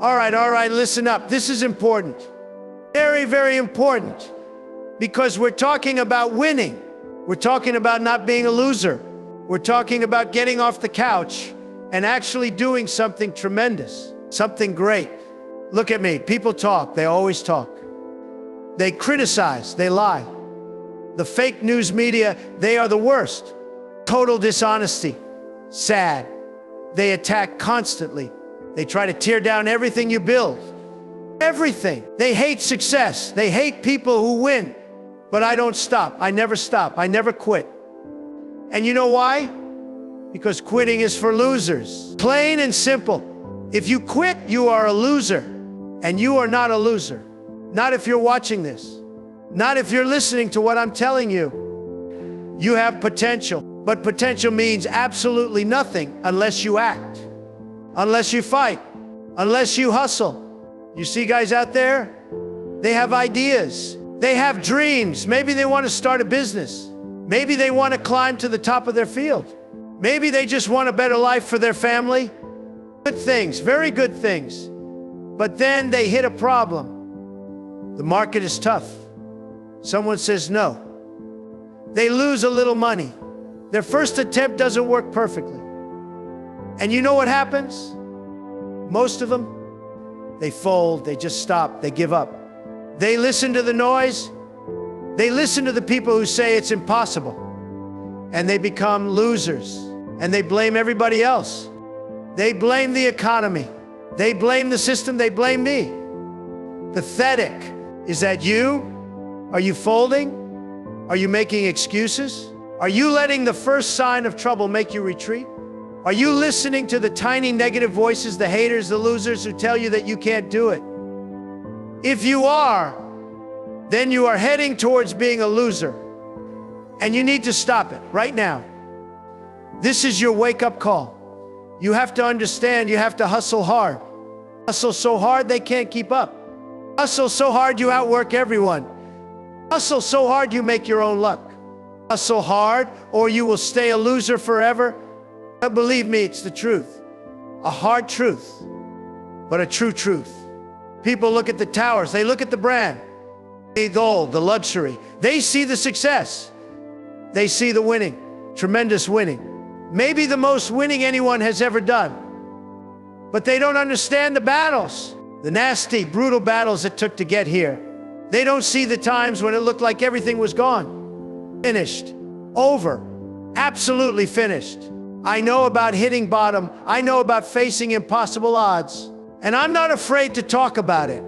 All right, listen up. This is important. Very, very important. Because we're talking about winning. We're talking about not being a loser. We're talking about getting off the couch and actually doing something tremendous, something great. Look at me. People talk. They always talk. They criticize. They lie. The fake news media, they are the worst. Total dishonesty. Sad. They attack constantly. They try to tear down everything you build. Everything. They hate success. They hate people who win. But I don't stop. I never stop. I never quit. And you know why? Because quitting is for losers. Plain and simple. If you quit, you are a loser. And you are not a loser. Not if you're watching this. Not if you're listening to what I'm telling you. You have potential. But potential means absolutely nothing unless you act. Unless you fight. Unless you hustle. You see guys out there? They have ideas. They have dreams. Maybe they want to start a business. Maybe they want to climb to the top of their field. Maybe they just want a better life for their family. Good things, very good things. But then they hit a problem. The market is tough. Someone says no. They lose a little money. Their first attempt doesn't work perfectly. And you know what happens? Most of them, they fold, they just stop, they give up. They listen to the noise. They listen to the people who say it's impossible. And they become losers. And they blame everybody else. They blame the economy. They blame the system. They blame me. Pathetic. Is that you? Are you folding? Are you making excuses? Are you letting the first sign of trouble make you retreat? Are you listening to the tiny negative voices, the haters, the losers who tell you that you can't do it? If you are, then you are heading towards being a loser. And you need to stop it right now. This is your wake-up call. You have to understand you have to hustle hard. Hustle so hard they can't keep up. Hustle so hard you outwork everyone. Hustle so hard you make your own luck. Hustle hard or you will stay a loser forever. But believe me, it's the truth. A hard truth, but a true truth. People look at the towers, they look at the brand, the gold, the luxury. They see the success. They see the winning, tremendous winning. Maybe the most winning anyone has ever done. But they don't understand the battles, the nasty, brutal battles it took to get here. They don't see the times when it looked like everything was gone. Finished, over, absolutely finished. I know about hitting bottom. I know about facing impossible odds. And I'm not afraid to talk about it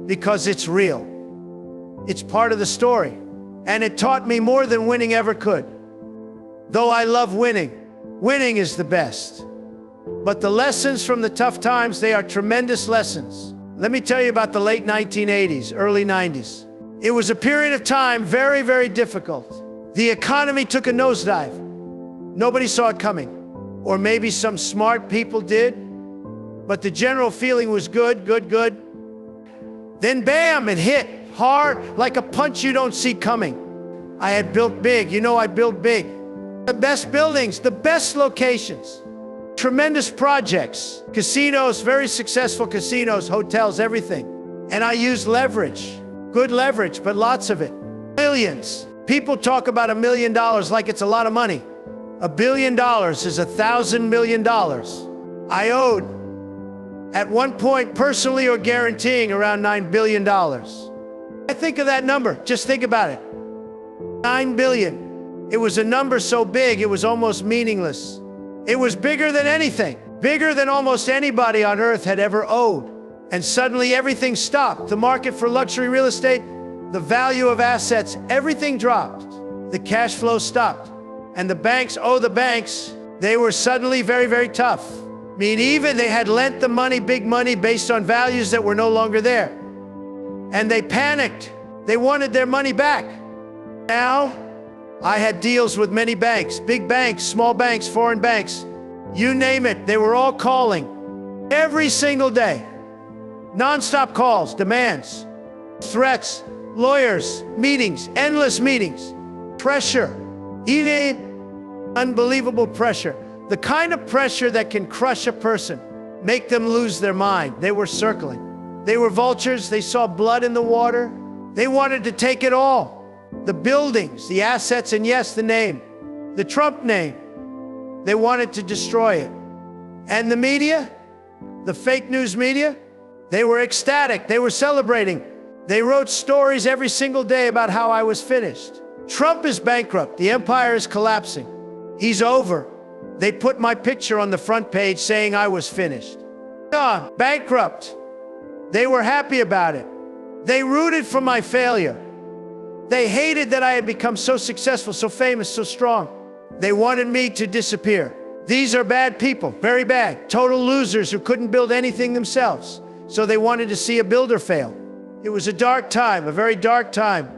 because it's real. It's part of the story. And it taught me more than winning ever could. Though I love winning, winning is the best. But the lessons from the tough times, they are tremendous lessons. Let me tell you about the late 1980s, early 90s. It was a period of time very, very difficult. The economy took a nosedive. Nobody saw it coming. Or maybe some smart people did. But the general feeling was good, good, good. Then bam, it hit hard like a punch you don't see coming. I had built big. You know I built big. The best buildings, the best locations, tremendous projects, casinos, very successful casinos, hotels, everything. And I used leverage, good leverage, but lots of it. Millions. People talk about $1 million like it's a lot of money. $1 billion is $1,000 million. I owed, at one point, personally or guaranteeing, around $9 billion. I think of that number. Just think about it. $9 billion. It was a number so big, it was almost meaningless. It was bigger than anything. Bigger than almost anybody on earth had ever owed. And suddenly everything stopped. The market for luxury real estate, the value of assets, everything dropped. The cash flow stopped. And the banks, they were suddenly very, very tough. I mean, even they had lent the money, big money, based on values that were no longer there. And they panicked. They wanted their money back. Now, I had deals with many banks, big banks, small banks, foreign banks. You name it, they were all calling every single day. Non-stop calls, demands, threats, lawyers, meetings, endless meetings, pressure. Even unbelievable pressure. The kind of pressure that can crush a person. make them lose their mind. They were circling. They were vultures. They saw blood in the water. They wanted to take it all. The buildings, the assets, and yes, the name. The Trump name. They wanted to destroy it. And the media, the fake news media, they were ecstatic. They were celebrating. They wrote stories every single day about how I was finished. Trump is bankrupt. The empire is collapsing. He's over. They put my picture on the front page saying I was finished. Bankrupt. They were happy about it. They rooted for my failure. They hated that I had become so successful, so famous, so strong. They wanted me to disappear. These are bad people, very bad, total losers who couldn't build anything themselves. So they wanted to see a builder fail. It was a dark time, a very dark time.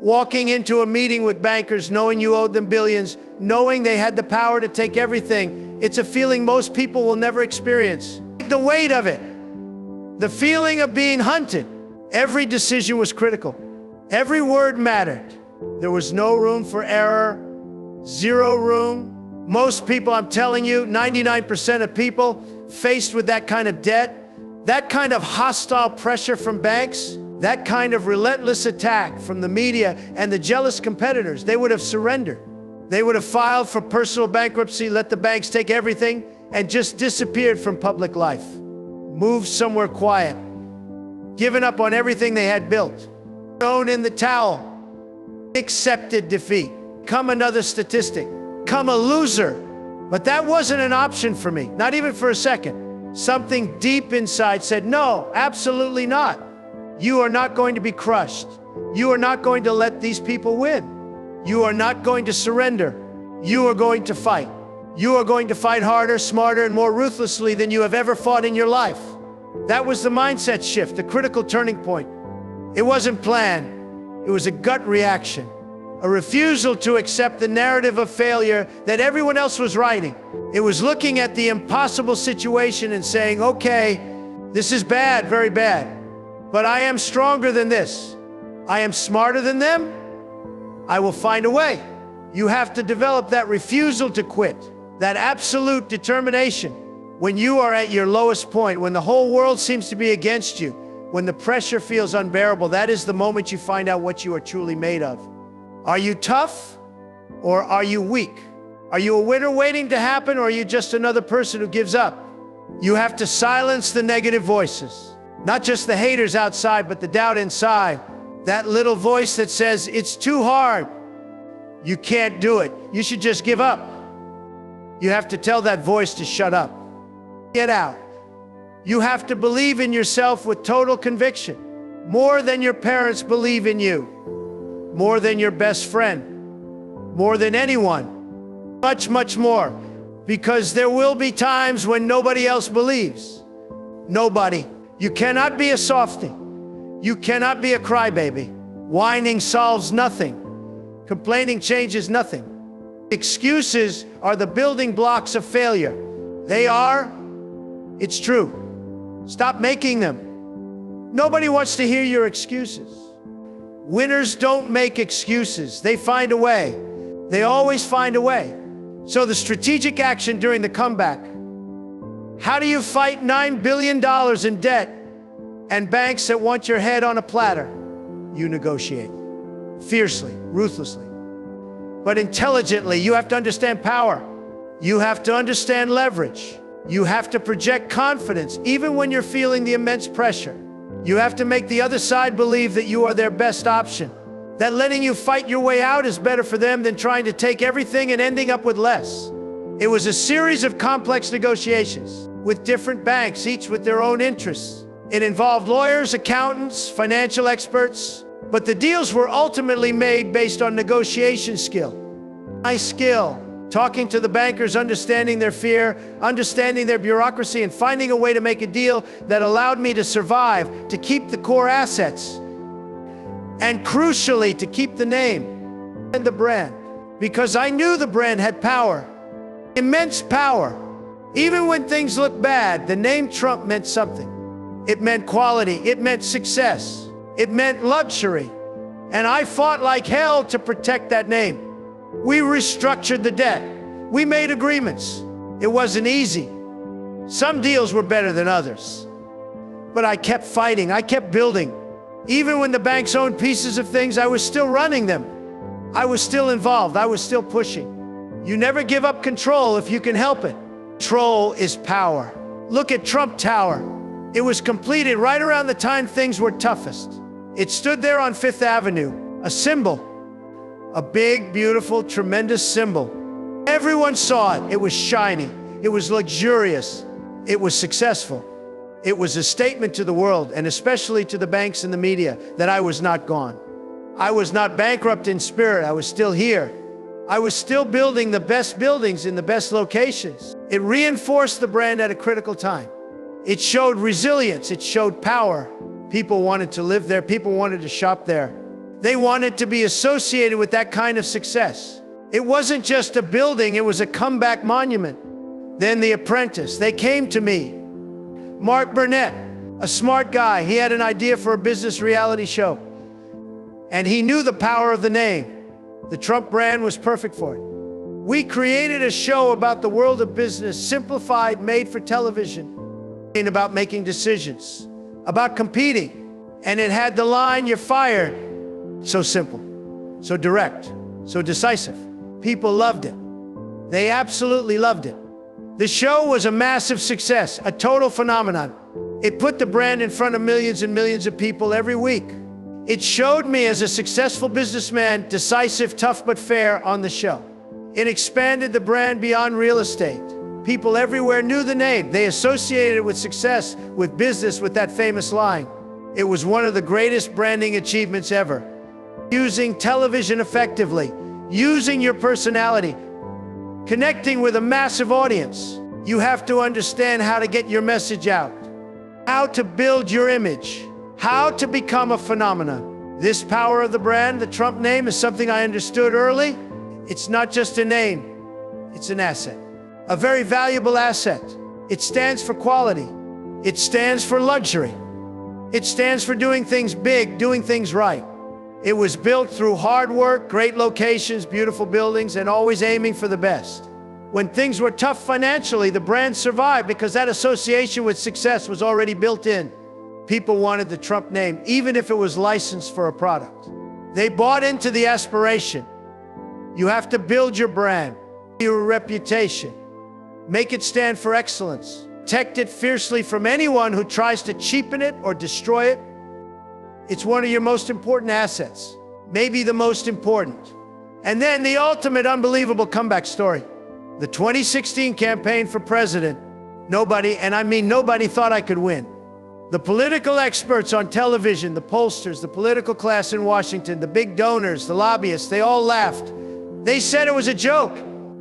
Walking into a meeting with bankers, knowing you owed them billions, knowing they had the power to take everything, it's a feeling most people will never experience. The weight of it, the feeling of being hunted. Every decision was critical. Every word mattered. There was no room for error, zero room. Most people, I'm telling you, 99% of people faced with that kind of debt, that kind of hostile pressure from banks, that kind of relentless attack from the media and the jealous competitors, they would have surrendered. They would have filed for personal bankruptcy, let the banks take everything, and just disappeared from public life. Moved somewhere quiet. Given up on everything they had built. Thrown in the towel. Accepted defeat. Become another statistic. Become a loser. But that wasn't an option for me, not even for a second. Something deep inside said, no, absolutely not. You are not going to be crushed. You are not going to let these people win. You are not going to surrender. You are going to fight. You are going to fight harder, smarter, and more ruthlessly than you have ever fought in your life. That was the mindset shift, the critical turning point. It wasn't planned. It was a gut reaction. A refusal to accept the narrative of failure that everyone else was writing. It was looking at the impossible situation and saying, okay, this is bad, very bad. But I am stronger than this. I am smarter than them. I will find a way. You have to develop that refusal to quit, that absolute determination. When you are at your lowest point, when the whole world seems to be against you, when the pressure feels unbearable, that is the moment you find out what you are truly made of. Are you tough or are you weak? Are you a winner waiting to happen, or are you just another person who gives up? You have to silence the negative voices. Not just the haters outside, but the doubt inside. That little voice that says, it's too hard. You can't do it. You should just give up. You have to tell that voice to shut up. Get out. You have to believe in yourself with total conviction. More than your parents believe in you. More than your best friend. More than anyone. Much, much more. Because there will be times when nobody else believes. Nobody. You cannot be a softie. You cannot be a crybaby. Whining solves nothing. Complaining changes nothing. Excuses are the building blocks of failure. They are. It's true. Stop making them. Nobody wants to hear your excuses. Winners don't make excuses. They find a way. They always find a way. So the strategic action during the comeback. How do you fight $9 billion in debt and banks that want your head on a platter? You negotiate. Fiercely, ruthlessly. But intelligently. You have to understand power. You have to understand leverage. You have to project confidence even when you're feeling the immense pressure. You have to make the other side believe that you are their best option. That letting you fight your way out is better for them than trying to take everything and ending up with less. It was a series of complex negotiations with different banks, each with their own interests. It involved lawyers, accountants, financial experts, but the deals were ultimately made based on negotiation skill. My skill, talking to the bankers, understanding their fear, understanding their bureaucracy, and finding a way to make a deal that allowed me to survive, to keep the core assets, and crucially, to keep the name and the brand. Because I knew the brand had power, immense power. Even when things looked bad, the name Trump meant something. It meant quality, it meant success, it meant luxury. And I fought like hell to protect that name. We restructured the debt. We made agreements. It wasn't easy. Some deals were better than others. But I kept fighting, I kept building. Even when the banks owned pieces of things, I was still running them. I was still involved, I was still pushing. You never give up control if you can help it. Control is power. Look at Trump Tower. It was completed right around the time things were toughest. It stood there on Fifth Avenue, a symbol. A big, beautiful, tremendous symbol. Everyone saw it. It was shiny. It was luxurious. It was successful. It was a statement to the world, and especially to the banks and the media, that I was not gone. I was not bankrupt in spirit. I was still here. I was still building the best buildings in the best locations. It reinforced the brand at a critical time. It showed resilience. It showed power. People wanted to live there. People wanted to shop there. They wanted to be associated with that kind of success. It wasn't just a building, it was a comeback monument. Then The Apprentice, they came to me. Mark Burnett, a smart guy, he had an idea for a business reality show. And he knew the power of the name. The Trump brand was perfect for it. We created a show about the world of business, simplified, made for television, about making decisions, about competing. And it had the line, "You're fired." So simple, so direct, so decisive. People loved it. They absolutely loved it. The show was a massive success, a total phenomenon. It put the brand in front of millions and millions of people every week. It showed me as a successful businessman, decisive, tough but fair on the show. It expanded the brand beyond real estate. People everywhere knew the name. They associated it with success, with business, with that famous line. It was one of the greatest branding achievements ever. Using television effectively, using your personality, connecting with a massive audience. You have to understand how to get your message out, how to build your image, how to become a phenomenon. This power of the brand, the Trump name, is something I understood early. It's not just a name, it's an asset, a very valuable asset. It stands for quality. It stands for luxury. It stands for doing things big, doing things right. It was built through hard work, great locations, beautiful buildings, and always aiming for the best. When things were tough financially, the brand survived because that association with success was already built in. People wanted the Trump name, even if it was licensed for a product. They bought into the aspiration. You have to build your brand, your reputation, make it stand for excellence, protect it fiercely from anyone who tries to cheapen it or destroy it. It's one of your most important assets, maybe the most important. And then the ultimate unbelievable comeback story. The 2016 campaign for president. Nobody, and I mean nobody, thought I could win. The political experts on television, the pollsters, the political class in Washington, the big donors, the lobbyists, they all laughed. They said it was a joke.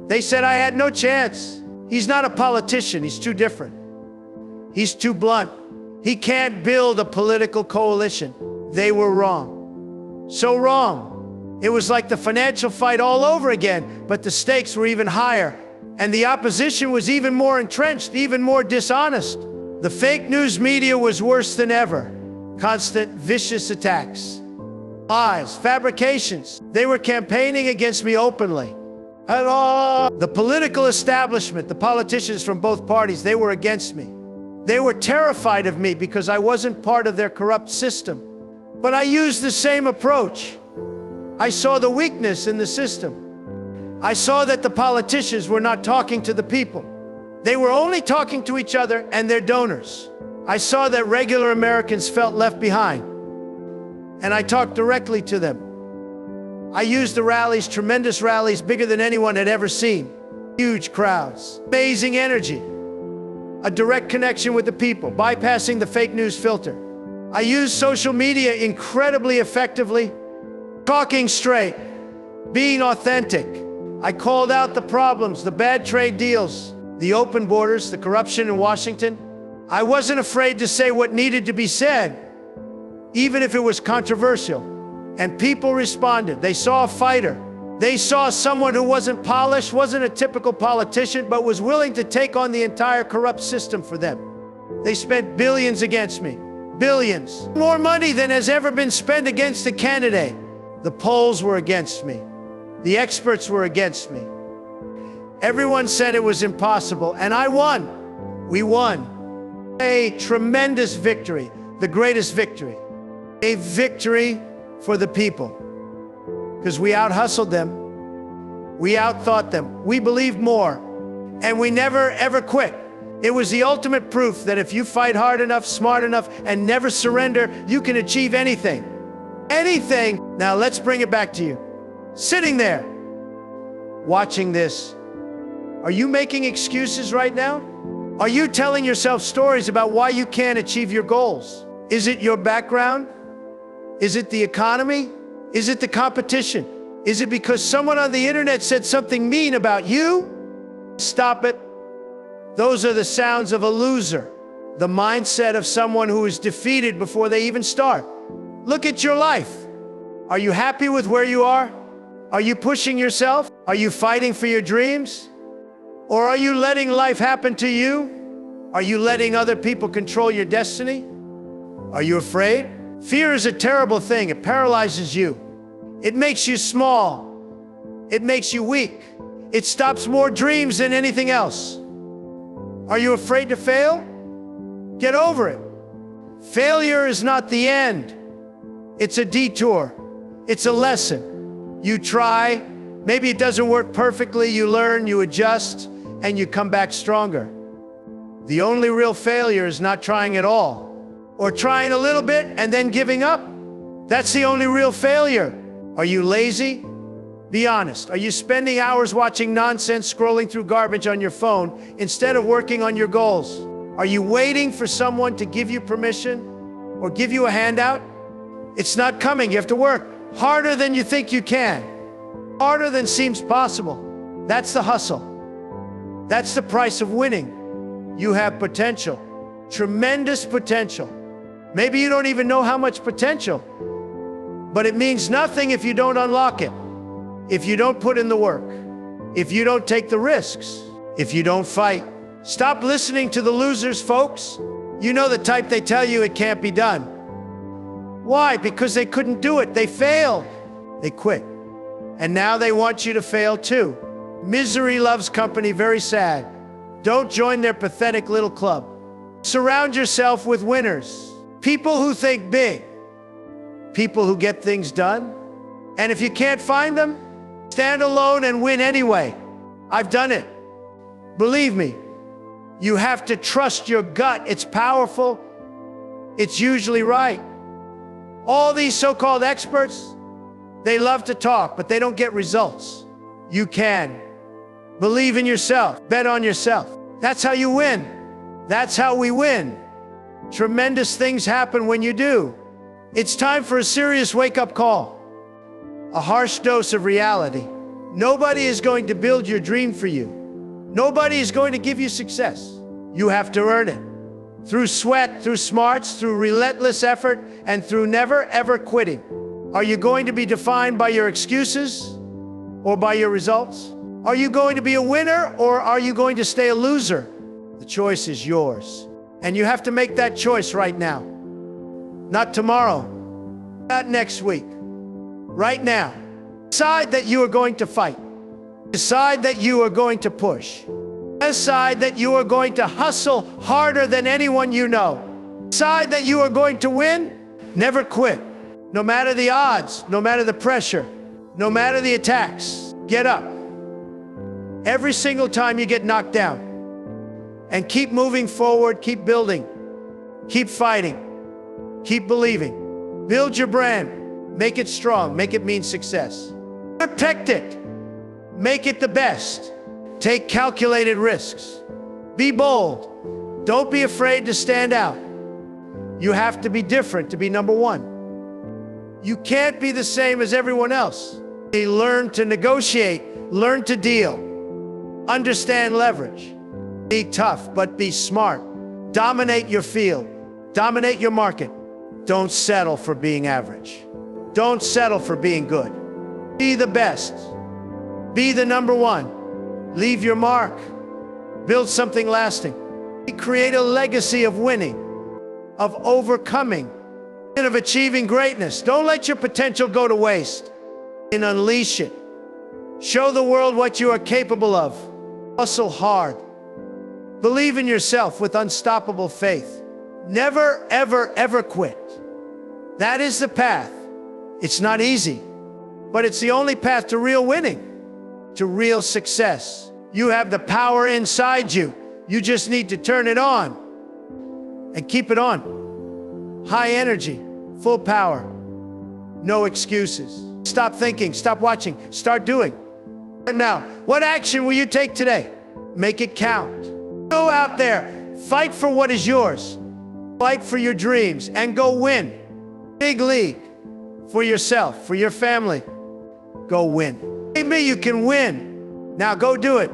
They said I had no chance. He's not a politician, he's too different. He's too blunt. He can't build a political coalition. They were wrong. So wrong. It was like the financial fight all over again, but the stakes were even higher. And the opposition was even more entrenched, even more dishonest. The fake news media was worse than ever. Constant, vicious attacks. Lies, fabrications. They were campaigning against me openly. The political establishment, the politicians from both parties, they were against me. They were terrified of me because I wasn't part of their corrupt system. But I used the same approach. I saw the weakness in the system. I saw that the politicians were not talking to the people. They were only talking to each other and their donors. I saw that regular Americans felt left behind. And I talked directly to them. I used the rallies, tremendous rallies, bigger than anyone had ever seen. Huge crowds, amazing energy, a direct connection with the people, bypassing the fake news filter. I used social media incredibly effectively, talking straight, being authentic. I called out the problems, the bad trade deals, the open borders, the corruption in Washington. I wasn't afraid to say what needed to be said, even if it was controversial. And people responded. They saw a fighter. They saw someone who wasn't polished, wasn't a typical politician, but was willing to take on the entire corrupt system for them. They spent billions against me. Billions. More money than has ever been spent against a candidate. The polls were against me. The experts were against me. Everyone said it was impossible, and I won. We won. A tremendous victory, the greatest victory. A victory for the people. Because we out-hustled them. We out-thought them. We believed more. And we never, ever quit. It was the ultimate proof that if you fight hard enough, smart enough, and never surrender, you can achieve anything. Anything. Now let's bring it back to you. Sitting there, watching this. Are you making excuses right now? Are you telling yourself stories about why you can't achieve your goals? Is it your background? Is it the economy? Is it the competition? Is it because someone on the internet said something mean about you? Stop it. Those are the sounds of a loser. The mindset of someone who is defeated before they even start. Look at your life. Are you happy with where you are? Are you pushing yourself? Are you fighting for your dreams? Or are you letting life happen to you? Are you letting other people control your destiny? Are you afraid? Fear is a terrible thing. It paralyzes you. It makes you small. It makes you weak. It stops more dreams than anything else. Are you afraid to fail? Get over it. Failure is not the end. It's a detour. It's a lesson. You try. Maybe it doesn't work perfectly. You learn, you adjust, and you come back stronger. The only real failure is not trying at all, or trying a little bit and then giving up. That's the only real failure. Are you lazy? Be honest. Are you spending hours watching nonsense, scrolling through garbage on your phone instead of working on your goals? Are you waiting for someone to give you permission or give you a handout? It's not coming. You have to work harder than you think you can, harder than seems possible. That's the hustle. That's the price of winning. You have potential, tremendous potential. Maybe you don't even know how much potential, but it means nothing if you don't unlock it, if you don't put in the work, if you don't take the risks, if you don't fight. Stop listening to the losers, folks. You know the type. They tell you it can't be done. Why? Because they couldn't do it. They failed. They quit. And now they want you to fail too. Misery loves company. Very sad. Don't join their pathetic little club. Surround yourself with winners. People who think big. People who get things done. And if you can't find them, stand alone and win anyway. I've done it. Believe me, you have to trust your gut. It's powerful. It's usually right. All these so-called experts, they love to talk, but they don't get results. You can. Believe in yourself. Bet on yourself. That's how you win. That's how we win. Tremendous things happen when you do. It's time for a serious wake-up call. A harsh dose of reality. Nobody is going to build your dream for you. Nobody is going to give you success. You have to earn it. Through sweat, through smarts, through relentless effort, and through never, ever quitting. Are you going to be defined by your excuses or by your results? Are you going to be a winner or are you going to stay a loser? The choice is yours. And you have to make that choice right now. Not tomorrow, not next week. Right now. Decide that you are going to fight. Decide that you are going to push. Decide that you are going to hustle harder than anyone you know. Decide that you are going to win. Never quit. No matter the odds, no matter the pressure, no matter the attacks, get up. Every single time you get knocked down. And keep moving forward, keep building, keep fighting, keep believing. Build your brand, make it strong, make it mean success. Protect it, make it the best. Take calculated risks. Be bold. Don't be afraid to stand out. You have to be different to be number one. You can't be the same as everyone else. Learn to negotiate, learn to deal, understand leverage. Be tough, but be smart. Dominate your field, dominate your market. Don't settle for being average. Don't settle for being good. Be the best. Be the number one. Leave your mark. Build something lasting. Create a legacy of winning, of overcoming, and of achieving greatness. Don't let your potential go to waste. And unleash it. Show the world what you are capable of. Hustle hard. Believe in yourself with unstoppable faith. Never, ever, ever quit. That is the path. It's not easy, but it's the only path to real winning, to real success. You have the power inside you. You just need to turn it on and keep it on. High energy, full power, no excuses. Stop thinking, stop watching, start doing. And now, what action will you take today? Make it count. Go out there, fight for what is yours. Fight for your dreams and go win. Big league for yourself, for your family. Go win. Believe me, you can win. Now go do it.